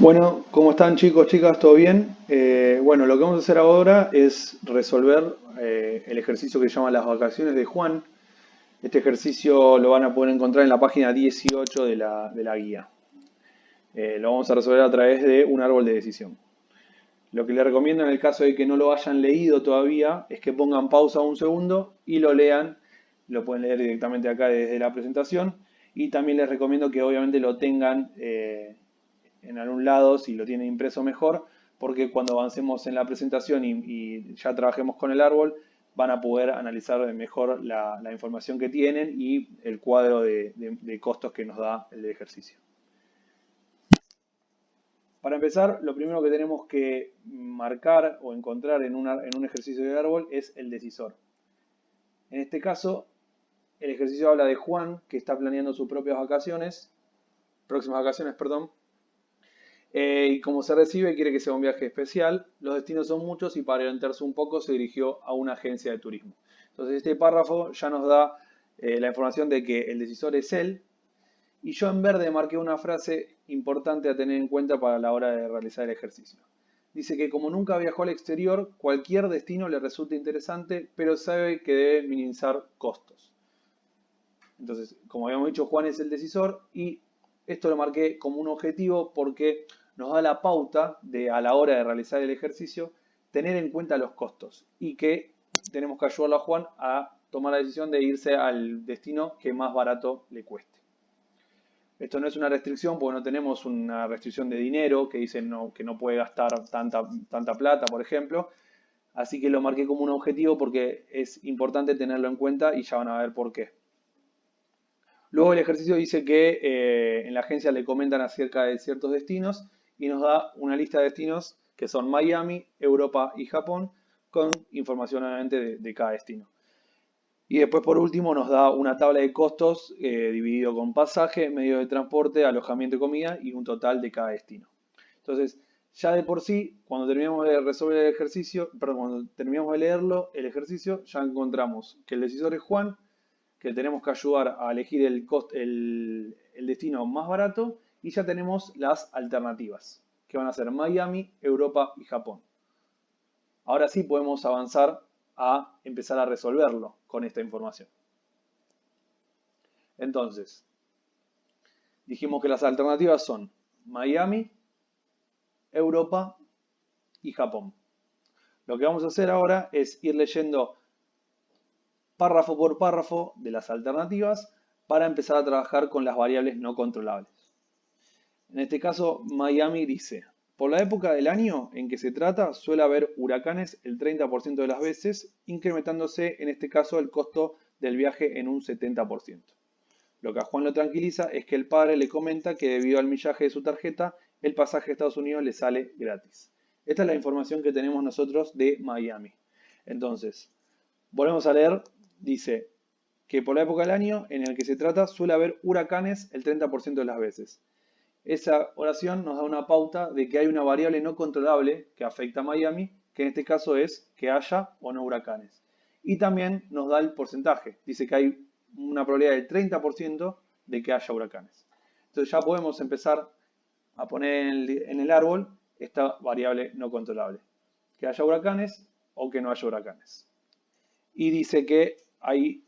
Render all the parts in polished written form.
Bueno, ¿cómo están chicos, chicas? ¿Todo bien? Bueno, lo que vamos a hacer ahora es resolver el ejercicio que se llama las vacaciones de Juan. Este ejercicio lo van a poder encontrar en la página 18 de la guía. Lo vamos a resolver a través de un árbol de decisión. Lo que les recomiendo en el caso de que no lo hayan leído todavía es que pongan pausa un segundo y lo lean. Lo pueden leer directamente acá desde la presentación. Y también les recomiendo que obviamente lo tengan en algún lado, si lo tienen impreso mejor, porque cuando avancemos en la presentación y ya trabajemos con el árbol, van a poder analizar mejor la información que tienen y el cuadro de costos que nos da el ejercicio. Para empezar, lo primero que tenemos que marcar o encontrar en un ejercicio de árbol es el decisor. En este caso, el ejercicio habla de Juan, que está planeando sus próximas vacaciones, perdón. Y como se recibe, quiere que sea un viaje especial. Los destinos son muchos y para orientarse un poco se dirigió a una agencia de turismo. Entonces este párrafo ya nos da la información de que el decisor es él. Y yo en verde marqué una frase importante a tener en cuenta para la hora de realizar el ejercicio. Dice que como nunca viajó al exterior, cualquier destino le resulta interesante, pero sabe que debe minimizar costos. Entonces, como habíamos dicho, Juan es el decisor y esto lo marqué como un objetivo porque nos da la pauta de a la hora de realizar el ejercicio tener en cuenta los costos y que tenemos que ayudarlo a Juan a tomar la decisión de irse al destino que más barato le cueste. Esto no es una restricción porque no tenemos una restricción de dinero que dice que no puede gastar tanta plata, por ejemplo. Así que lo marqué como un objetivo porque es importante tenerlo en cuenta y ya van a ver por qué. Luego el ejercicio dice que en la agencia le comentan acerca de ciertos destinos y nos da una lista de destinos que son Miami, Europa y Japón, con información obviamente de cada destino. Y después por último nos da una tabla de costos dividido con pasaje, medio de transporte, alojamiento y comida y un total de cada destino. Entonces, ya de por sí, cuando terminamos de resolver el ejercicio, perdón, cuando terminamos de leerlo, el ejercicio, ya encontramos que el decisor es Juan, que tenemos que ayudar a elegir el destino más barato y ya tenemos las alternativas, que van a ser Miami, Europa y Japón. Ahora sí podemos avanzar a empezar a resolverlo con esta información. Entonces, dijimos que las alternativas son Miami, Europa y Japón. Lo que vamos a hacer ahora es ir leyendo párrafo por párrafo de las alternativas para empezar a trabajar con las variables no controlables. En este caso, Miami dice, por la época del año en que se trata, suele haber huracanes el 30% de las veces, incrementándose en este caso el costo del viaje en un 70%. Lo que a Juan lo tranquiliza es que el padre le comenta que debido al millaje de su tarjeta, el pasaje a Estados Unidos le sale gratis. Esta es la información que tenemos nosotros de Miami. Entonces, volvemos a leer, dice que por la época del año en el que se trata suele haber huracanes el 30% de las veces. Esa oración nos da una pauta de que hay una variable no controlable que afecta a Miami, que en este caso es que haya o no huracanes. Y también nos da el porcentaje. Dice que hay una probabilidad del 30% de que haya huracanes. Entonces ya podemos empezar a poner en el árbol esta variable no controlable. Que haya huracanes o que no haya huracanes. Y dice que hay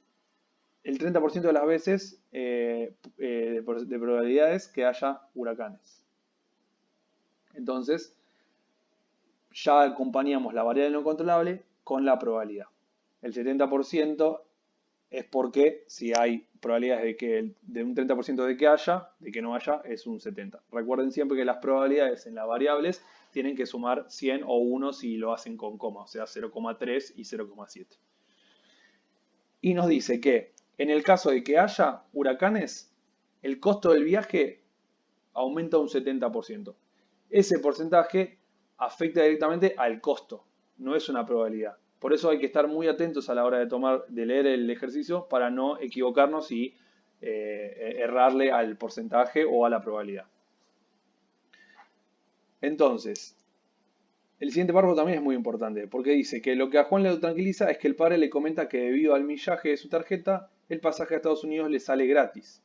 el 30% de las veces de probabilidades que haya huracanes. Entonces, ya acompañamos la variable no controlable con la probabilidad. El 70% es porque si hay probabilidades de un 30% de que haya, de que no haya, es un 70%. Recuerden siempre que las probabilidades en las variables tienen que sumar 100 o 1 si lo hacen con coma, o sea 0,3 y 0,7. Y nos dice que en el caso de que haya huracanes, el costo del viaje aumenta un 70%. Ese porcentaje afecta directamente al costo, no es una probabilidad. Por eso hay que estar muy atentos a la hora de leer el ejercicio para no equivocarnos y errarle al porcentaje o a la probabilidad. Entonces, el siguiente párrafo también es muy importante, porque dice que lo que a Juan le tranquiliza es que el padre le comenta que debido al millaje de su tarjeta, el pasaje a Estados Unidos le sale gratis.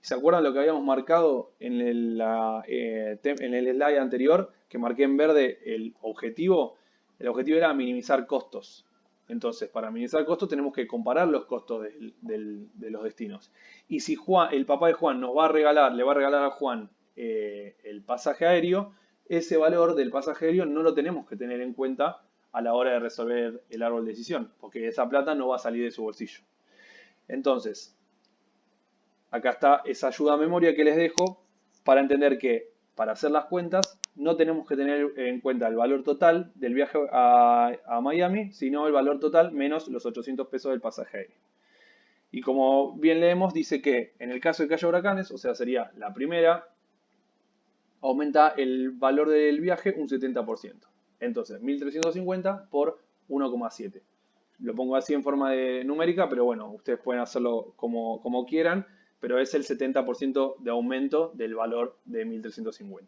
¿Se acuerdan lo que habíamos marcado en en el slide anterior? Que marqué en verde el objetivo. El objetivo era minimizar costos. Entonces, para minimizar costos tenemos que comparar los costos de los destinos. Y si el papá de Juan le va a regalar a Juan el pasaje aéreo, ese valor del pasaje aéreo no lo tenemos que tener en cuenta a la hora de resolver el árbol de decisión, porque esa plata no va a salir de su bolsillo. Entonces, acá está esa ayuda a memoria que les dejo para entender que para hacer las cuentas no tenemos que tener en cuenta el valor total del viaje a Miami, sino el valor total menos los 800 pesos del pasaje aéreo. Y como bien leemos, dice que en el caso de que haya huracanes, o sea, sería la primera, aumenta el valor del viaje un 70%. Entonces, 1.350 por 1,7. Lo pongo así en forma de numérica, pero bueno, ustedes pueden hacerlo como quieran, pero es el 70% de aumento del valor de 1.350.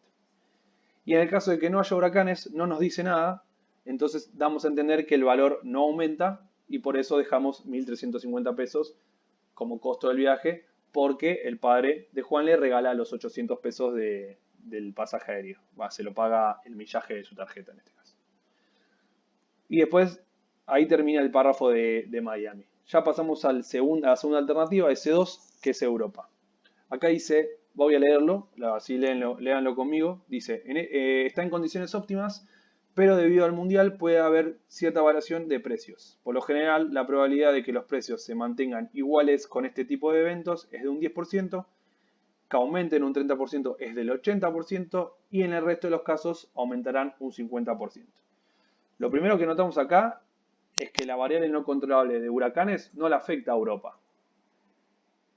Y en el caso de que no haya huracanes, no nos dice nada, entonces damos a entender que el valor no aumenta y por eso dejamos 1.350 pesos como costo del viaje, porque el padre de Juan le regala los 800 pesos del pasaje aéreo. Se lo paga el millaje de su tarjeta en este caso. Y después, ahí termina el párrafo de Miami. Ya pasamos a la segunda alternativa, S2, que es Europa. Acá dice, voy a leerlo, así léanlo conmigo. Dice, está en condiciones óptimas, pero debido al mundial puede haber cierta variación de precios. Por lo general, la probabilidad de que los precios se mantengan iguales con este tipo de eventos es de un 10%, que aumenten un 30% es del 80% y en el resto de los casos aumentarán un 50%. Lo primero que notamos acá es que la variable no controlable de huracanes no le afecta a Europa.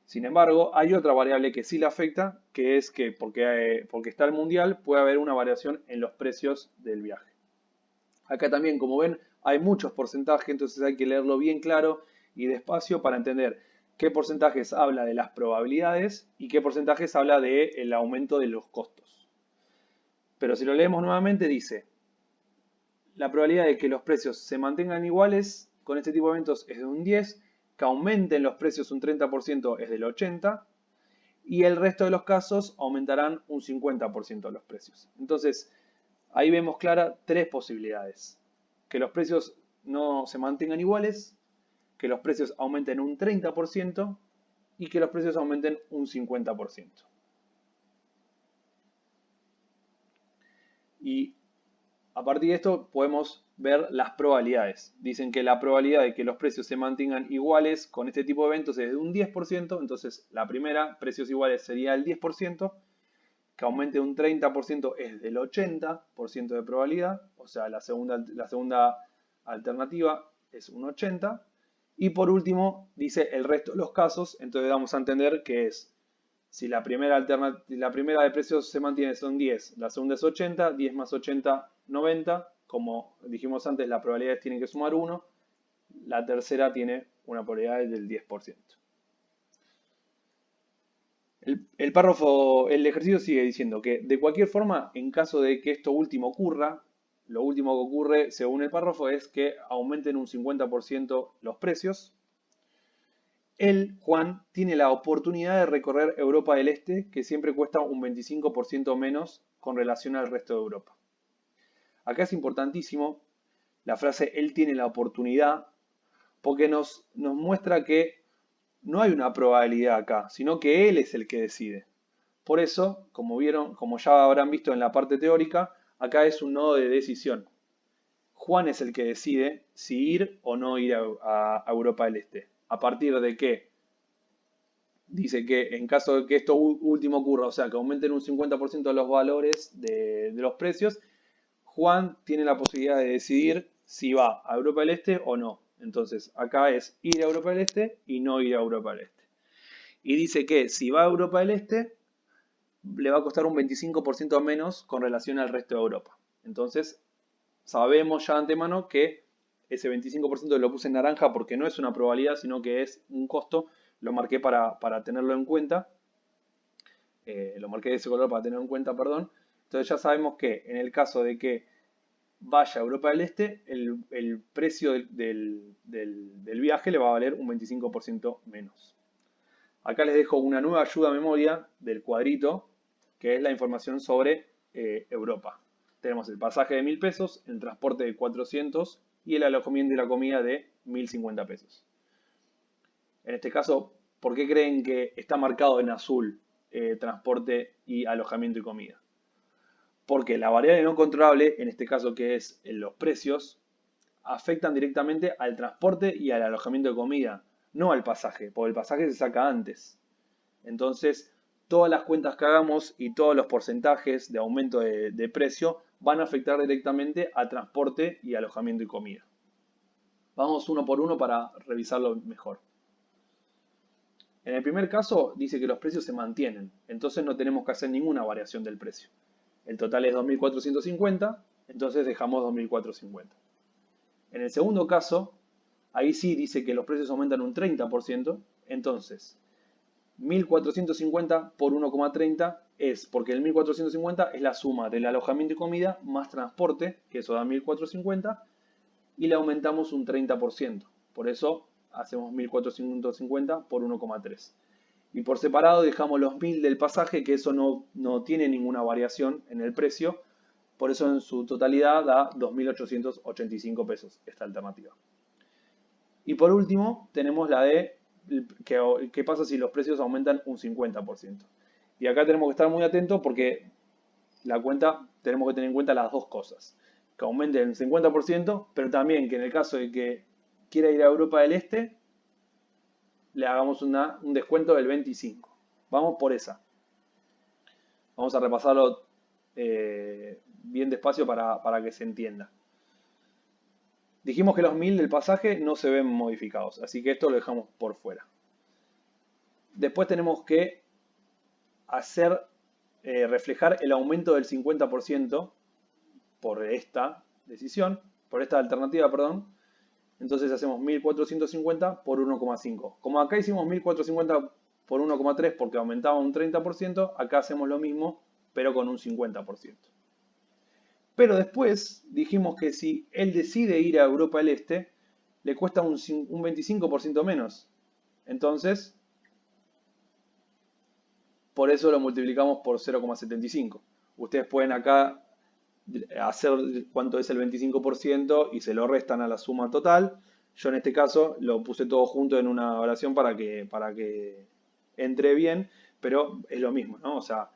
Sin embargo, hay otra variable que sí le afecta, que es que porque está el mundial puede haber una variación en los precios del viaje. Acá también, como ven, hay muchos porcentajes, entonces hay que leerlo bien claro y despacio para entender qué porcentajes habla de las probabilidades y qué porcentajes habla del aumento de los costos. Pero si lo leemos nuevamente, dice, la probabilidad de que los precios se mantengan iguales con este tipo de eventos es de un 10, que aumenten los precios un 30% es del 80, y el resto de los casos aumentarán un 50% los precios. Entonces, ahí vemos clara tres posibilidades. Que los precios no se mantengan iguales, que los precios aumenten un 30% y que los precios aumenten un 50%. Y a partir de esto podemos ver las probabilidades. Dicen que la probabilidad de que los precios se mantengan iguales con este tipo de eventos es de un 10%, entonces la primera, precios iguales, sería el 10%, que aumente un 30% es del 80% de probabilidad, o sea, la segunda alternativa es un 80%, y por último dice el resto de los casos, entonces vamos a entender que es si la primera de precios se mantiene son 10, la segunda es 80, 10 más 80, 90. Como dijimos antes, las probabilidades tienen que sumar 1. La tercera tiene una probabilidad del 10%. El ejercicio sigue diciendo que de cualquier forma, en caso de que esto último ocurra, lo último que ocurre según el párrafo es que aumenten un 50% los precios. Juan, tiene la oportunidad de recorrer Europa del Este, que siempre cuesta un 25% menos con relación al resto de Europa. Acá es importantísimo la frase él tiene la oportunidad, porque nos muestra que no hay una probabilidad acá, sino que él es el que decide. Por eso, como ya habrán visto en la parte teórica, acá es un nodo de decisión. Juan es el que decide si ir o no ir a Europa del Este. ¿A partir de qué? Dice que en caso de que esto último ocurra, o sea, que aumenten un 50% los valores de los precios, Juan tiene la posibilidad de decidir si va a Europa del Este o no. Entonces, acá es ir a Europa del Este y no ir a Europa del Este. Y dice que si va a Europa del Este, le va a costar un 25% menos con relación al resto de Europa. Entonces, sabemos ya de antemano que ese 25% lo puse en naranja porque no es una probabilidad, sino que es un costo. Lo marqué para tenerlo en cuenta. Lo marqué de ese color para tenerlo en cuenta, perdón. Entonces ya sabemos que en el caso de que vaya a Europa del Este, el precio del viaje le va a valer un 25% menos. Acá les dejo una nueva ayuda a memoria del cuadrito, que es la información sobre Europa. Tenemos el pasaje de 1.000 pesos, el transporte de 400 y el alojamiento y la comida de 1.050 pesos. En este caso, ¿por qué creen que está marcado en azul transporte y alojamiento y comida? Porque la variable no controlable, en este caso que es los precios, afectan directamente al transporte y al alojamiento de comida, no al pasaje, porque el pasaje se saca antes. Entonces, todas las cuentas que hagamos y todos los porcentajes de aumento de precio van a afectar directamente a transporte y alojamiento y comida. Vamos uno por uno para revisarlo mejor. En el primer caso dice que los precios se mantienen, entonces no tenemos que hacer ninguna variación del precio. El total es 2.450, entonces dejamos 2.450. En el segundo caso, ahí sí dice que los precios aumentan un 30%, entonces 1.450 por 1,30 es, porque el 1.450 es la suma del alojamiento y comida más transporte, que eso da 1.450, y le aumentamos un 30%. Por eso hacemos 1.450 por 1,3. Y por separado dejamos los 1.000 del pasaje, que eso no tiene ninguna variación en el precio. Por eso en su totalidad da 2.885 pesos esta alternativa. Y por último tenemos la de qué pasa si los precios aumentan un 50%. Y acá tenemos que estar muy atentos porque la cuenta tenemos que tener en cuenta las dos cosas. Que aumente el 50%, pero también que en el caso de que quiera ir a Europa del Este, le hagamos un descuento del 25%. Vamos por esa. Vamos a repasarlo bien despacio para que se entienda. Dijimos que los 1.000 del pasaje no se ven modificados, así que esto lo dejamos por fuera. Después tenemos que hacer reflejar el aumento del 50% por esta decisión, por esta alternativa, perdón. Entonces hacemos 1.450 por 1,5. Como acá hicimos 1.450 por 1,3 porque aumentaba un 30%, acá hacemos lo mismo, pero con un 50%. Pero después dijimos que si él decide ir a Europa del Este, le cuesta un 25% menos. Entonces, por eso lo multiplicamos por 0,75. Ustedes pueden acá hacer cuánto es el 25% y se lo restan a la suma total. Yo en este caso lo puse todo junto en una oración para que entre bien, pero es lo mismo, ¿no? O sea,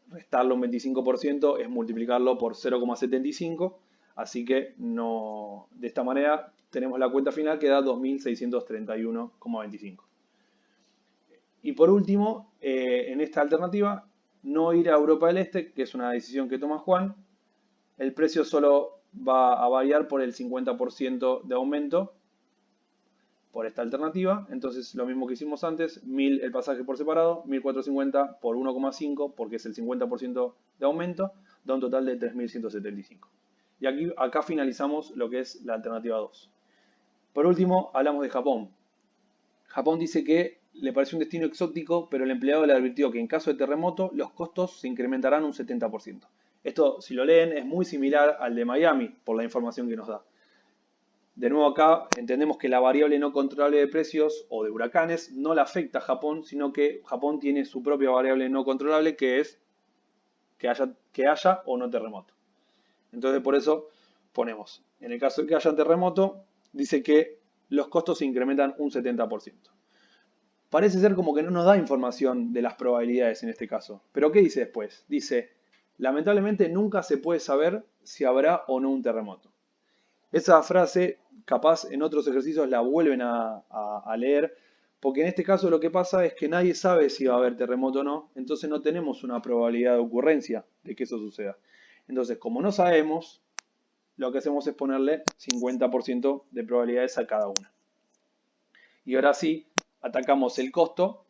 restarlo un 25% es multiplicarlo por 0,75, así que no, de esta manera tenemos la cuenta final que da 2.631,25. Y por último, en esta alternativa, no ir a Europa del Este, que es una decisión que toma Juan, el precio solo va a variar por el 50% de aumento por esta alternativa. Entonces lo mismo que hicimos antes, 1.000 el pasaje por separado, 1.450 por 1,5 porque es el 50% de aumento, da un total de 3.175. Y acá finalizamos lo que es la alternativa 2. Por último, hablamos de Japón. Japón dice que le pareció un destino exótico, pero el empleado le advirtió que en caso de terremoto los costos se incrementarán un 70%. Esto, si lo leen, es muy similar al de Miami, por la información que nos da. De nuevo acá entendemos que la variable no controlable de precios o de huracanes no le afecta a Japón, sino que Japón tiene su propia variable no controlable que es que haya o no terremoto. Entonces por eso ponemos, en el caso de que haya terremoto, dice que los costos se incrementan un 70%. Parece ser como que no nos da información de las probabilidades en este caso. Pero ¿qué dice después? Dice, lamentablemente nunca se puede saber si habrá o no un terremoto. Esa frase, capaz en otros ejercicios la vuelven a leer, porque en este caso lo que pasa es que nadie sabe si va a haber terremoto o no, entonces no tenemos una probabilidad de ocurrencia de que eso suceda. Entonces, como no sabemos, lo que hacemos es ponerle 50% de probabilidades a cada una. Y ahora sí, atacamos el costo,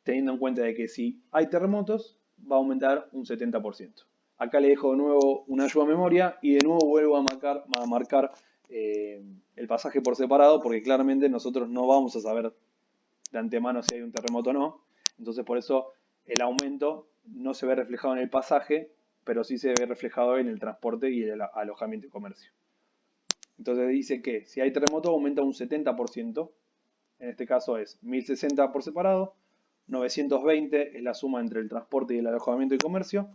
teniendo en cuenta de que si hay terremotos, va a aumentar un 70%. Acá le dejo de nuevo una ayuda a memoria y de nuevo vuelvo a marcar el pasaje por separado porque claramente nosotros no vamos a saber de antemano si hay un terremoto o no. Entonces por eso el aumento no se ve reflejado en el pasaje, pero sí se ve reflejado en el transporte y el alojamiento y comercio. Entonces dice que si hay terremoto aumenta un 70%, En este caso es 1060 por separado, 920 es la suma entre el transporte y el alojamiento y comercio,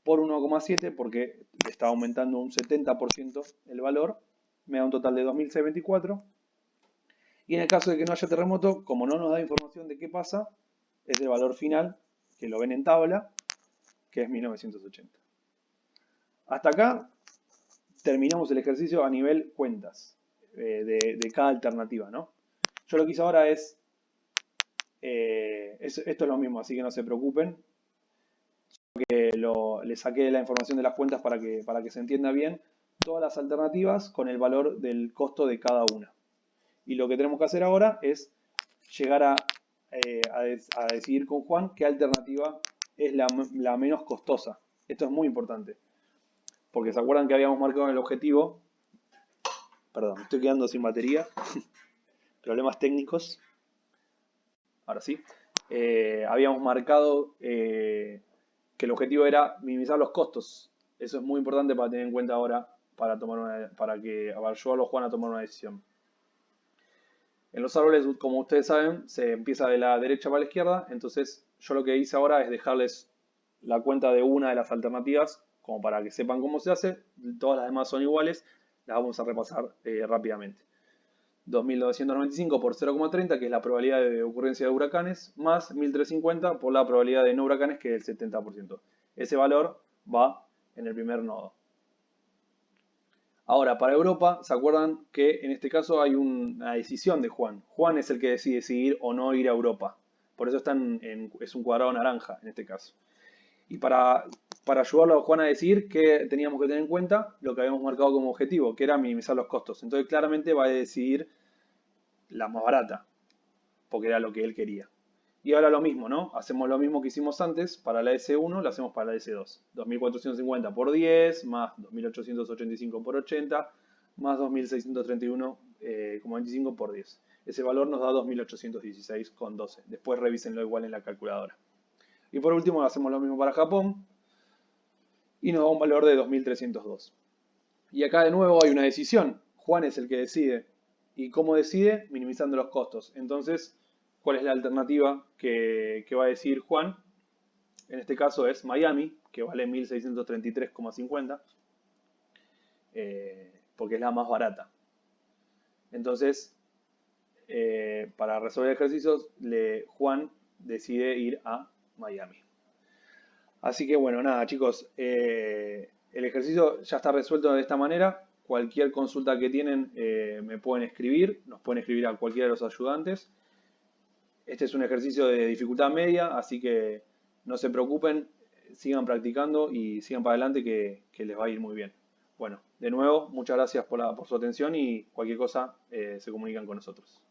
por 1,7 porque le está aumentando un 70% el valor, me da un total de 2624. Y en el caso de que no haya terremoto, como no nos da información de qué pasa, es el valor final, que lo ven en tabla, que es 1980. Hasta acá terminamos el ejercicio a nivel cuentas de cada alternativa, ¿no? Yo lo que hice ahora es, esto es lo mismo, así que no se preocupen. Le saqué la información de las cuentas para que se entienda bien todas las alternativas con el valor del costo de cada una. Y lo que tenemos que hacer ahora es llegar a decidir con Juan qué alternativa es la menos costosa. Esto es muy importante. Porque se acuerdan que habíamos marcado el objetivo. Perdón, me estoy quedando sin batería. Problemas técnicos. Ahora sí. Habíamos marcado que el objetivo era minimizar los costos. Eso es muy importante para tener en cuenta ahora para ayudarlo a Juan a tomar una decisión. En los árboles, como ustedes saben, se empieza de la derecha para la izquierda, entonces yo lo que hice ahora es dejarles la cuenta de una de las alternativas, como para que sepan cómo se hace. Todas las demás son iguales, las vamos a repasar rápidamente. 2.995 por 0,30, que es la probabilidad de ocurrencia de huracanes, más 1.350 por la probabilidad de no huracanes, que es el 70%. Ese valor va en el primer nodo. Ahora, para Europa, ¿se acuerdan que en este caso hay una decisión de Juan? Juan es el que decide si ir o no ir a Europa. Por eso es un cuadrado naranja en este caso. Y para ayudarlo a Juan a decidir, ¿qué teníamos que tener en cuenta? Lo que habíamos marcado como objetivo, que era minimizar los costos. Entonces claramente va a decidir la más barata, porque era lo que él quería. Y ahora lo mismo, ¿no? Hacemos lo mismo que hicimos antes para la S1, lo hacemos para la S2. 2.450 por 10, más 2.885 por 80, más 2.631,25 por 10. Ese valor nos da 2.816,12. Después revísenlo igual en la calculadora. Y por último hacemos lo mismo para Japón y nos da un valor de 2.302. Y acá de nuevo hay una decisión. Juan es el que decide. ¿Y cómo decide? Minimizando los costos. Entonces, ¿cuál es la alternativa que va a decidir Juan? En este caso es Miami, que vale 1.633,50, porque es la más barata. Entonces, para resolver ejercicios, Juan decide ir a Miami. Así que bueno, nada chicos, el ejercicio ya está resuelto de esta manera. Cualquier consulta que tienen me pueden escribir, nos pueden escribir a cualquiera de los ayudantes. Este es un ejercicio de dificultad media, así que no se preocupen, sigan practicando y sigan para adelante que les va a ir muy bien. Bueno, de nuevo, muchas gracias por su atención y cualquier cosa se comunican con nosotros.